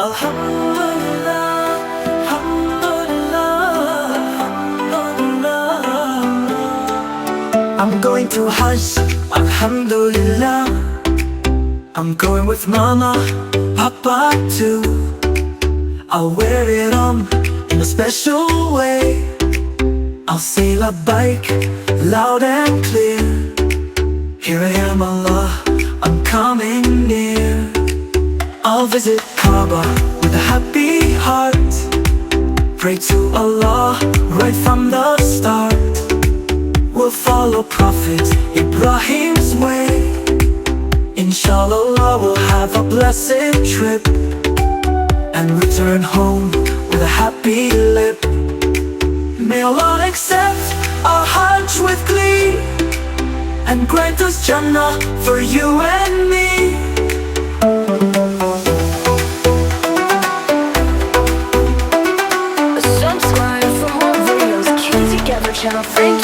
Alhamdulillah, Alhamdulillah, Alhamdulillah. I'm going to Hajj, Alhamdulillah. I'm going with Mama, Papa too. I'll wear it on in a special way. I'll say labbaik loud and clear. Here I am, Allah, I'm coming near. I'll visit Kaaba with a happy heart. Pray to Allah right from the start. We'll follow Prophet Ibrahim's way. Inshallah we'll have a blessed trip and return home with a happy lip. May Allah accept our Hajj with glee and grant us Jannah for you and me. Subscribe for more videos. Kidz together channel. Thank you.